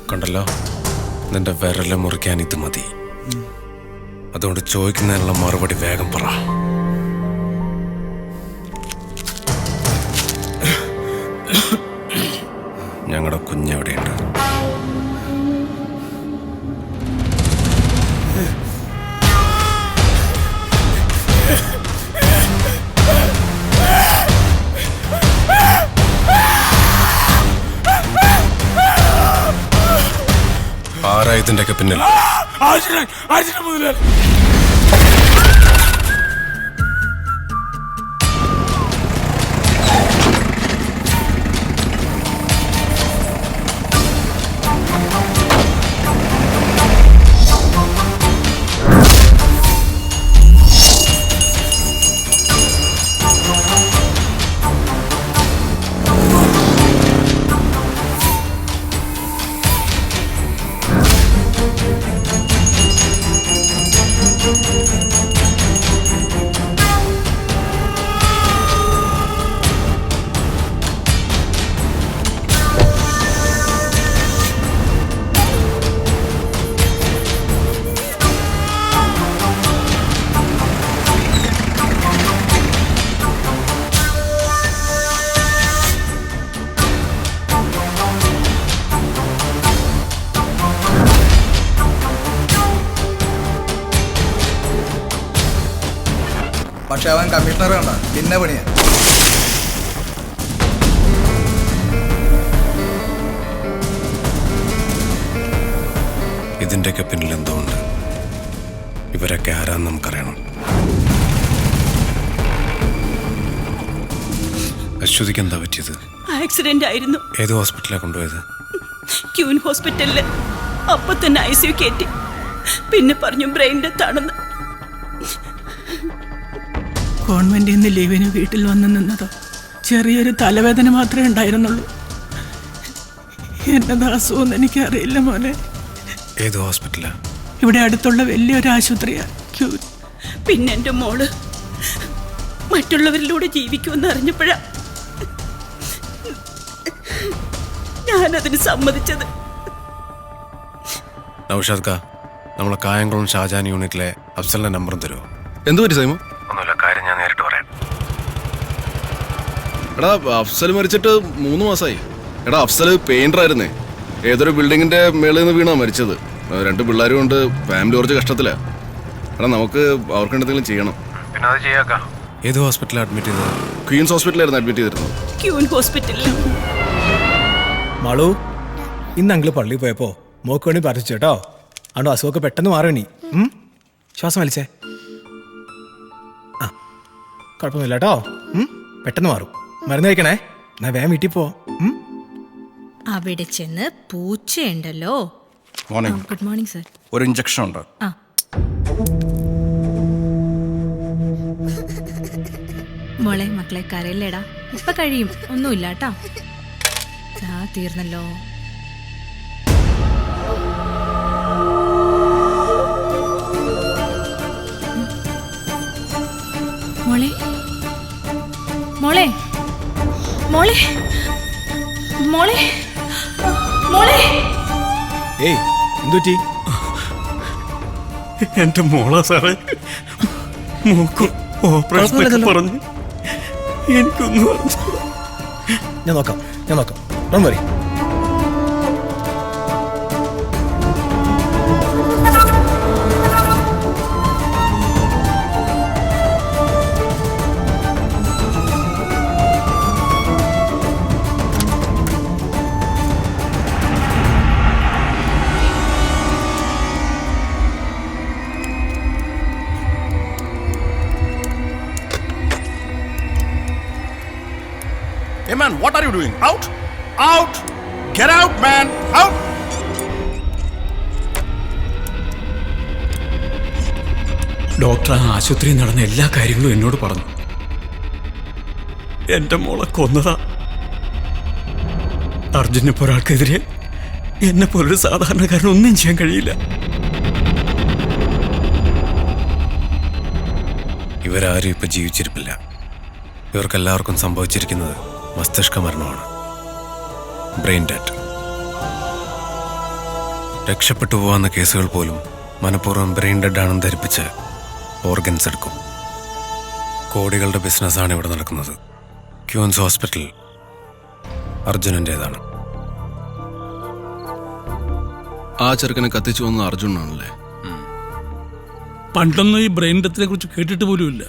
കണ്ടല്ലോ, നിന്റെ വിരല് മുറിക്കാൻ ഇത് മതി. അതുകൊണ്ട് ചോദിക്കുന്നതിനുള്ള മറുപടി വേഗം പറ. ഞങ്ങളുടെ കുഞ്ഞെവിടെയുണ്ട്? ആരാ ഇതിന്റെയൊക്കെ പിന്നിൽ? പക്ഷെ അവൻ കമ്മീഷണർ കണ്ട പിന്നെ പണിയാ. ഇതിന്റെയൊക്കെ പിന്നിൽ എന്തോ ഉണ്ട്. ഇവരൊക്കെ ആരാന്ന് നമുക്കറിയണം. അശ്വതിക്ക് എന്താ പറ്റിയത്? ആക്സിഡന്റ് ആയിരുന്നു. ഏത് ഹോസ്പിറ്റലിലാണ് കൊണ്ടുപോയത്? ക്യൂൻ ഹോസ്പിറ്റലില്. അപ്പൊ തന്നെ ICU കയറ്റി. പിന്നെ പറഞ്ഞു ബ്രെയിൻ ഡെത്ത് ആണെന്ന്. ഗവൺമെന്റിൽ നിന്ന് ലീവിന് വീട്ടിൽ വന്ന് നിന്നതോ ചെറിയൊരു തലവേദന മാത്രമേ ഉണ്ടായിരുന്നുള്ളൂ. എന്നതാ അസുഖം എനിക്കറിയില്ല മോനെ. ഏത് ഹോസ്പിറ്റലാ? ഇവിടെ അടുത്തുള്ള വലിയൊരു ആശുപത്രിയാ, ക്യൂൻ. പിന്നെ എൻ്റെ മോള് മറ്റുള്ളവരിലൂടെ ജീവിക്കുമെന്ന് അറിഞ്ഞപ്പോഴാ ഞാനതിന് സമ്മതിച്ചത്. നൗഷാദ് കാ, നമ്മളെ കായംകുളം ഷാജാൻ യൂണിറ്റിലെ അഫ്സലിന്റെ നമ്പറും തരുമോ? എന്തു പറ്റി സൈമോ? ഒന്നുമില്ല, കാര്യം ഞാൻ നേരിട്ട് പറയാം. എടാ, അഫ്സൽ മരിച്ചിട്ട് 3 മാസമായി. എടാ, അഫ്സൽ പെയിന്റർ ആയിരുന്നേ. ഏതൊരു ബിൽഡിങ്ങിന്റെ മേളിൽ നിന്ന് വീണാ മരിച്ചത്. 2 പിള്ളേരും കൊണ്ട് ഫാമിലി കുറച്ച് കഷ്ടത്തിലാ. എടാ, നമുക്ക് അവർക്ക് എന്തെങ്കിലും ചെയ്യണം. പിന്നെ അത് ചെയ്യാക്കാം. ഏത് ഹോസ്പിറ്റലിൽ അഡ്മിറ്റ് ചെയ്തത്? ക്വീൻസ് ഹോസ്പിറ്റലായിരുന്നു അഡ്മിറ്റ് ചെയ്തിരുന്നത്. ക്യൂൻ ഹോസ്പിറ്റലിൽ. മാളു, ഇന്ന് അങ്കിള് പള്ളിയിൽ പോയപ്പോ മോക്ക് വേണ്ടി പ്രാർത്ഥിച്ചു കേട്ടോ. അതുകൊണ്ട് അസുഖമൊക്കെ പെട്ടെന്ന് മാറണി. ശ്വാസം വലിച്ചേ. ആ, കുഴപ്പമൊന്നുമില്ല കേട്ടോ. പെട്ടെന്ന് മാറും. മരുന്ന് കഴിക്കണേ. എന്നാ വേഗം വീട്ടിൽ പോ. അവിടെ ചെന്ന് പൂച്ചയുണ്ടല്ലോ. Good morning sir. ഒരു ഇഞ്ചക്ഷൻ ഉണ്ട്. ആ, മോളെ മക്കളെ കരയില്ലേടാ, ഇപ്പൊ കഴിയും. ഒന്നുമില്ല കേട്ടോ. തീർന്നല്ലോ. മോളെ മോളെ മോളെ മോളെ മോളെ. ഏയ്, എന്തുറ്റി? എന്റെ മോളാ സാറേ. മോക്ക് ഓപ്പറേഷൻ പറഞ്ഞു. എനിക്കൊന്നും ഞാൻ നോക്കാം. Don't worry. Hey man, what are you doing? Out! Out! Get out, man! Out! Doctor ആശുപത്രിയിൽ നടന്ന എല്ലാ കാര്യങ്ങളും എന്നോട് പറഞ്ഞു. എന്റെ മോളെ കൊന്നതാ. അർജുനപ്പോ ഒരാൾക്കെതിരെ എന്നെ പോലൊരു സാധാരണക്കാരൻ ഒന്നും ചെയ്യാൻ കഴിയില്ല. ഇവരാരും ഇപ്പൊ ജീവിച്ചിരിപ്പില്ല. ഇവർക്കെല്ലാവർക്കും സംഭവിച്ചിരിക്കുന്നത് മസ്തിഷ്ക മരണമാണ്, ബ്രെയിൻ ഡെത്ത്. രക്ഷപ്പെട്ടു പോകാവുന്ന കേസുകൾ പോലും മനഃപൂർവ്വം ബ്രെയിൻ ഡെഡ് ആണെന്ന് ധരിപ്പിച്ച് ഓർഗൻസ് എടുക്കും. കോടികളുടെ ബിസിനസ്സാണ് ഇവിടെ നടക്കുന്നത്. ക്യൂൻസ് ഹോസ്പിറ്റൽ അർജുനൻ്റേതാണ്. ആ ചെറുക്കനെ കത്തിച്ചു വന്ന അർജുനാണല്ലേ? പണ്ടൊന്നും ഈ ബ്രെയിൻ ഡെത്തിനെ കുറിച്ച് കേട്ടിട്ട് പോലുമില്ല.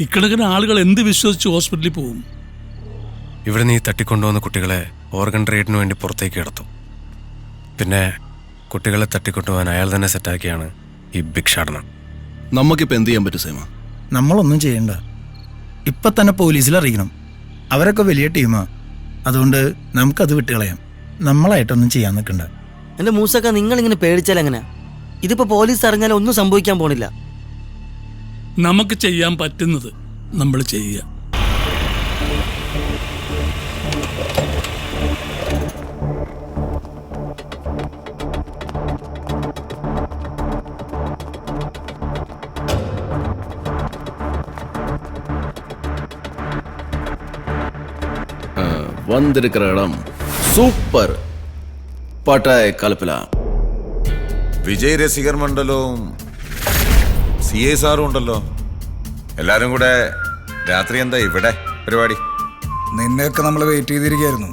ഇക്കണക്കിന് ആളുകൾ എന്ത് വിശ്വസിച്ച് ഹോസ്പിറ്റലിൽ പോകും? ഇവിടെ നീ തട്ടിക്കൊണ്ടുവന്ന കുട്ടികളെ ഓർഗൻ ട്രേഡിന് വേണ്ടി പുറത്തേക്ക് കിടത്തും. പിന്നെ കുട്ടികളെ തട്ടിക്കൊണ്ടുപോകാൻ അയാൾ തന്നെ സെറ്റാക്കിയാണ് ഈ ഭിക്ഷാടനം. നമുക്കിപ്പോൾ എന്ത് ചെയ്യാൻ പറ്റും സേമ? നമ്മളൊന്നും ചെയ്യണ്ട. ഇപ്പം തന്നെ പോലീസിൽ അറിയിക്കണം. അവരൊക്കെ വലിയ ടീമാ. അതുകൊണ്ട് നമുക്കത് വിട്ടുകളയാം. നമ്മളായിട്ടൊന്നും ചെയ്യാൻ നിൽക്കണ്ട. എൻ്റെ മൂസക്ക, നിങ്ങളിങ്ങനെ പേടിച്ചാൽ എങ്ങനെ? ഇതിപ്പോൾ പോലീസ് അറിഞ്ഞാൽ ഒന്നും സംഭവിക്കാൻ പോണില്ല. നമുക്ക് ചെയ്യാൻ പറ്റുന്നത് നമ്മൾ ചെയ്യുക. வந்திருக்கிற இடம் சூப்பர். പാട്ടായ കലപ്പില. വിജയ് രസികർ മണ്ഡലവും CA ഉണ്ടല്ലോ. എല്ലാരും കൂടെ രാത്രി എന്താ ഇവിടെ പരിപാടി? നിന്നെയൊക്കെ നമ്മൾ വെയിറ്റ് ചെയ്തിരിക്കുന്നു.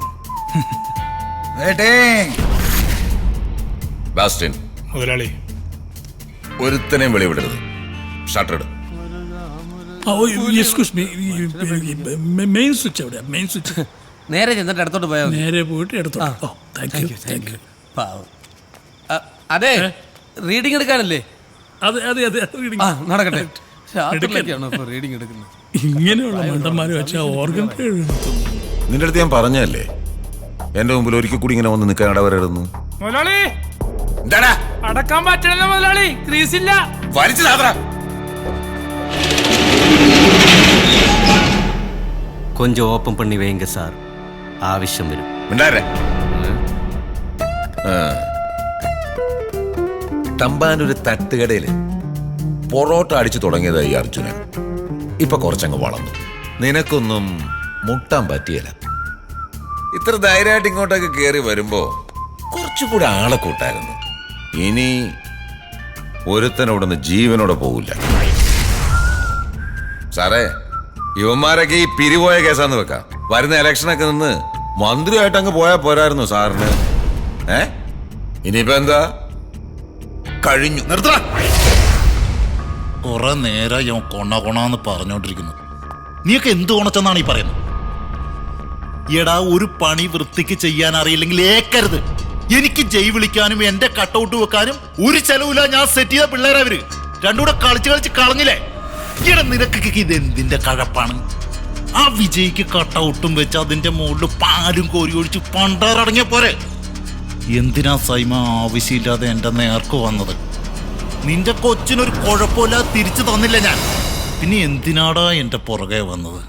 ബാസ്റ്റിൻ, മുതലാളി, ഒരുത്തനെയും വെളിവിടരുത്. ഷട്ടർ ഇട്. എക്സ്ക്യൂസ് മീ, മെയിൻ സ്വിച്ച് എവിടെ? മെയിൻ സ്വിച്ച് നേരെ ചെന്നിട്ട് അടുത്തോട്ട് പോയാൽ നേരെ പോയിട്ട് എടുത്തോളൂ. Thank you. അതെ, റീഡിംഗ് എടുക്കാനല്ലേ? അതെ അതെ അതെ, നടക്കട്ടെ. റീഡിംഗ് എടുക്കുന്നത് ഇങ്ങനെയുള്ള മണ്ടന്മാരെ വെച്ചാൽ ഓർഗൻ നിന്റെ അടുത്ത് ഞാൻ പറഞ്ഞല്ലേ, എന്റെ മുമ്പിൽ ഒരിക്കൽ കൂടി ഇങ്ങനെ വന്ന് നിൽക്കാൻ ഇടവരരുന്നു. അടക്കാൻ പറ്റണല്ലോ മുതലാളി, ക്രീസില്ല. கொஞ்சம் ஓப்பன் பண்ணி வைங்க சார், ஆവശ്യം വരും. തമ്പാനൊരു തട്ടുകടയില് പൊറോട്ട അടിച്ചു തുടങ്ങിയതായി അർജുനൻ. ഇപ്പൊ കുറച്ചങ്ങ് വളർന്നു. നിനക്കൊന്നും മുട്ടാൻ പറ്റിയല്ല. ഇത്ര ധൈര്യമായിട്ട് ഇങ്ങോട്ടൊക്കെ കയറി വരുമ്പോ കുറച്ചുകൂടെ ആളെ കൂട്ടായിരുന്നു. ഇനി ഒരുത്തനോടൊന്ന് ജീവനോടെ പോകില്ല. സാറേ, യുവന്മാരൊക്കെ ഈ പിരിപോയ കേസാന്ന് വെക്കാം. വരുന്ന ഇലക്ഷനൊക്കെ നിന്ന് മന്ത്രിയായിട്ട് അങ്ങ് പോയാൽ പോരായിരുന്നു സാറിന്. ഇനിയിപ്പോ എന്താ? കഴിഞ്ഞു. നിർത്തണ. കുറെ നേരം ഞാൻ കൊണാന്ന് പറഞ്ഞോണ്ടിരിക്കുന്നു. നീയൊക്കെ എന്ത് കൊണച്ചെന്നാണ് ഈ പറയുന്നത്? എടാ, ഒരു പണി വൃത്തിക്ക് ചെയ്യാൻ അറിയില്ലെങ്കിൽ ഏക്കരുത്. എനിക്ക് ജയ് വിളിക്കാനും എന്റെ കട്ടൗട്ട് വെക്കാനും ഒരു ചെലവില്ല. ഞാൻ സെറ്റ് ചെയ്ത പിള്ളേരവര് രണ്ടുകൂടെ കളിച്ച് കളഞ്ഞില്ലേ? ഇവിടെ നിനക്കൊക്കെ ഇത് എന്തിന്റെ കഴപ്പാണ്? ആ വിജയ്ക്ക് കട്ടൗട്ടും വെച്ച് അതിന്റെ മുകളിൽ പാലും കോരി ഒഴിച്ച് പണ്ടാറടങ്ങിയ പോരെ. എന്തിനാ സൈമ ആവശ്യമില്ലാതെ എന്റെ നേർക്ക് വന്നത്? നിന്റെ കൊച്ചിനൊരു കുഴപ്പമില്ല, തിരിച്ചു തന്നില്ല ഞാൻ. പിന്നെ എന്തിനാടാ എന്റെ പുറകെ വന്നത്?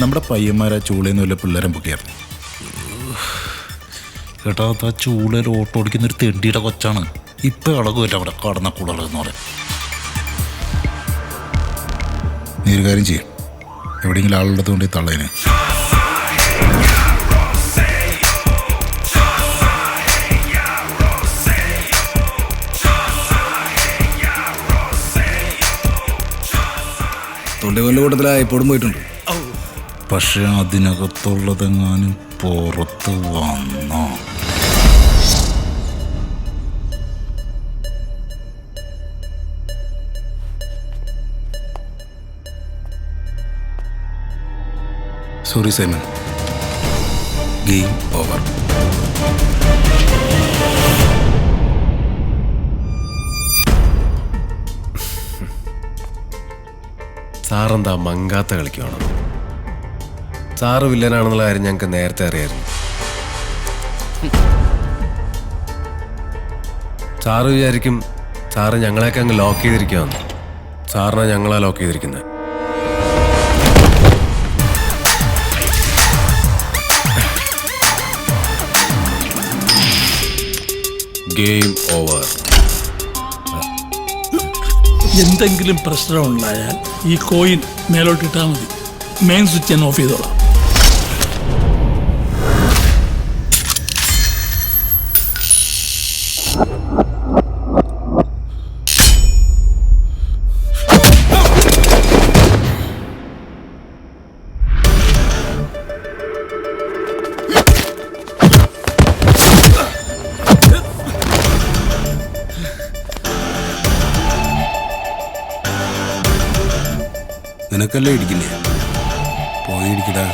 നമ്മുടെ പയ്യന്മാരാ ചൂളേന്ന് വല്ല പിള്ളേരും പൊക്കിയായിരുന്നു. കേട്ടാ, ആ ചൂളയിൽ ഓട്ടോ ഓടിക്കുന്നൊരു തെണ്ടിയുടെ കൊച്ചാണ്. ഇപ്പൊ ഇളകുമല്ല അവിടെ കടന്ന കുളർ എന്ന് പറയും. നീ ഒരു കാര്യം ചെയ്യും, എവിടെയെങ്കിലും ആളുള്ളത് കൊണ്ട് തള്ളേനെ. തൊണ്ടികൊല്ല കൂട്ടത്തിലായി ഇപ്പോഴും പോയിട്ടുണ്ട്. പക്ഷെ അതിനകത്തുള്ളതെങ്ങാനും പുറത്ത് വന്നോ? Sorry Simon, game over. സാറെന്താ മങ്കാത്ത കളിക്കുവാണോ? സാറ് വില്ലനാണെന്നുള്ള കാര്യം ഞങ്ങൾക്ക് നേരത്തെ അറിയായിരുന്നു. സാറ് വിചാരിക്കും സാറ് ഞങ്ങളെയൊക്കെ അങ്ങ് ലോക്ക് ചെയ്തിരിക്കുകയെന്ന്. സാറിനെ ഞങ്ങളാ ലോക്ക് ചെയ്തിരിക്കുന്നത്. Game over. എന്തെങ്കിലും പ്രശ്നം ഉണ്ടായാൽ ഈ കോയിൻ മേലോട്ടിട്ടാൽ മതി. മെയിൻ സ്വിച്ച് ഞാൻ ഓഫ് ചെയ്തോളാം. നിനക്കല്ലേ ഇടിക്കില്ലേ? പോയി ഇടിക്കടാ.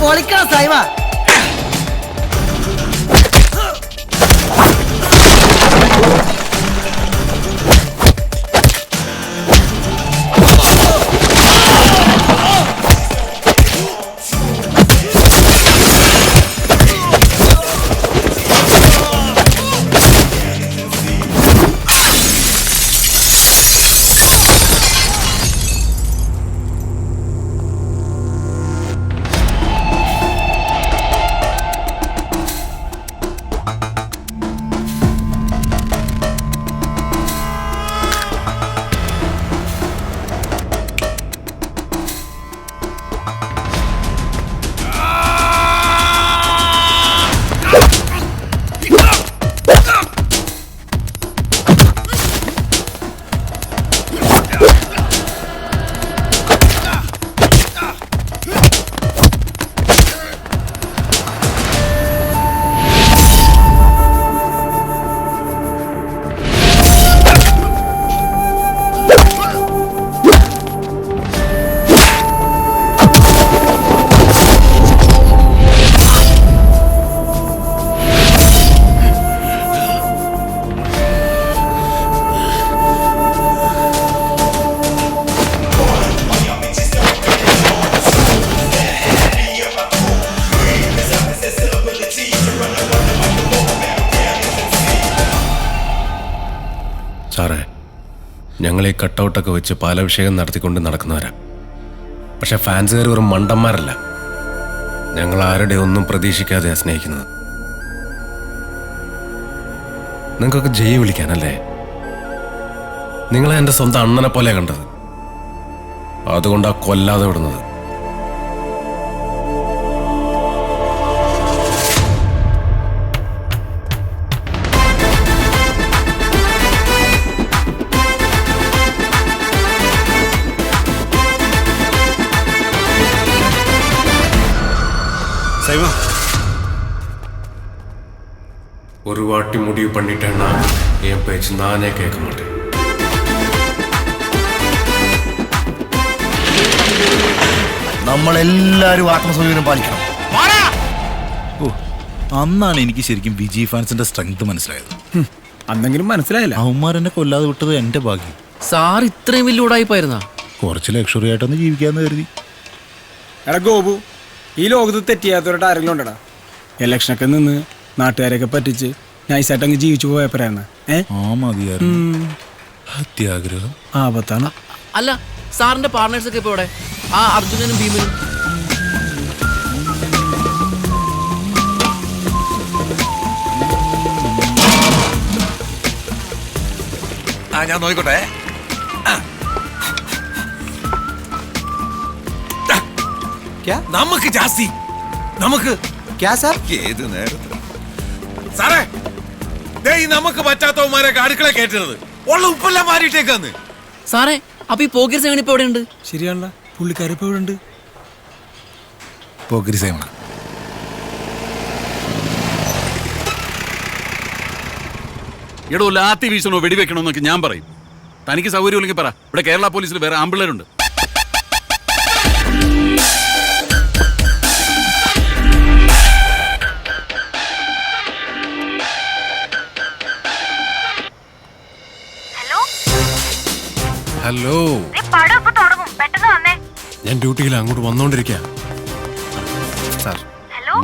പൊളിക്കണം സൈവ. സാറേ, ഞങ്ങൾ ഈ കട്ടൗട്ടൊക്കെ വെച്ച് പാലഭിഷേകം നടത്തിക്കൊണ്ട് നടക്കുന്നവരാ. പക്ഷെ ഫാൻസുകാർ വെറും മണ്ടന്മാരല്ല. ഞങ്ങൾ ആരുടെ ഒന്നും പ്രതീക്ഷിക്കാതെയാണ് സ്നേഹിക്കുന്നത്. നിങ്ങൾക്കൊക്കെ ജയ് വിളിക്കാനല്ലേ? നിങ്ങളെ എൻ്റെ സ്വന്തം അണ്ണനെ പോലെ കണ്ടത്. അതുകൊണ്ടാ കൊല്ലാതെ വിടുന്നത്. ஒரு வாட்டி முடிவு பண்ணிட்டேன்னா என் பேச்சு நானே கேட்க மாட்டேன். നമ്മളെല്ലാരും ആത്മസംയമനം പാലിക്കണം. അന്നാണ് എനിക്ക് ശരിക്കും വിജയ് ഫാൻസിന്റെ സ്ട്രെങ്ത് മനസ്സിലായത്. അന്നെങ്കിലും മനസ്സിലായില്ല. അവന്മാരെന്നെ കൊല്ലാതെ വിട്ടത് എന്റെ ഭാഗ്യം. സാർ ഇത്രയും വലിയ ഉടായിപ്പായിരുന്നാ? കുറച്ച് ലക്ഷറി ആയിട്ടൊന്ന് ജീവിക്കാന്ന് കരുതി. എടാ ഗോപു, ഈ ലോകത്ത് തെറ്റിയാത്തവരുടെ ആരെങ്കിലും ഉണ്ടടാ? ഇലക്ഷനൊക്കെ നിന്ന് നാട്ടുകാരെയൊക്കെ പറ്റിച്ച് നൈസായിട്ട് അങ്ങ് ജീവിച്ചു പോയപ്പോഴാണ് അത്യാഗ്രഹം ആപത്താണ്. അല്ല, സാറിന്റെ പാർട്ട്നേഴ്സ് ഒക്കെ ഇപ്പൊ ഇവിടെ? ആ അർജുനനും ഭീമനും. ഞാൻ നോക്കിക്കോട്ടെ. നമുക്ക് ജാസ്തി നമുക്ക് ഏത് നേരത്ത് സാറേ നമുക്ക് പറ്റാത്തവന്മാരെ അടുക്കള കയറ്റുന്നത് ഉള്ള ഉപ്പെല്ലാം മാറിയിട്ടേക്കാന്ന്. സാറേ, അപ്പൊ ഈ പോക്കർ സേവൻ ഇപ്പൊ എവിടെ ഉണ്ട്? ശരിയാണല്ലോ, പുള്ളിക്കാരി ഇപ്പൊ ഇവിടെ ഉണ്ട്. പോക്കരി സേവന എടോ, ലാത്തി വീശണോ വെടിവെക്കണോന്നൊക്കെ ഞാൻ പറയും. തനിക്ക് സൗകര്യം ഇല്ലെങ്കിൽ പറ. ഇവിടെ കേരള പോലീസിൽ വേറെ ആമ്പിള്ളേരുണ്ട്. ഹലോ, പടം ഇപ്പൊ തുടങ്ങും, പെട്ടെന്ന് വന്നേ. ഞാൻ ഡ്യൂട്ടിയിൽ അങ്ങോട്ട് വന്നോണ്ടിരിക്കുക. സാർ, ഹലോ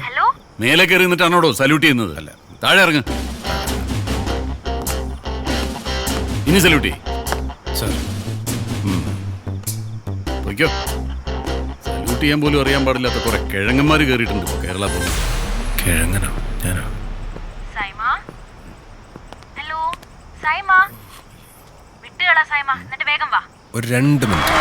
ഹലോ, മേലെ കയറി നിന്നിട്ടാണോടോ സല്യൂട്ട് ചെയ്യുന്നത്? അല്ല, താഴെ ഇറങ്ങ്. ഇനി സല്യൂട്ട് ചെയ്യ്. സാർ. പൊയ്ക്കോ. സല്യൂട്ട് ചെയ്യാൻ പോലും അറിയാൻ പാടില്ലാത്ത കുറെ കിഴങ്ങന്മാർ കയറിയിട്ടുണ്ട് ഇപ്പൊ കേരള പോലീസ്. കിഴങ്ങനോ? ഞാനോ? സൈമ, ഹലോ സൈമ, വിട്ടുകളാ സൈമ, എന്നിട്ട് വേഗം വാ. ഒരു 2 മിനിറ്റ്.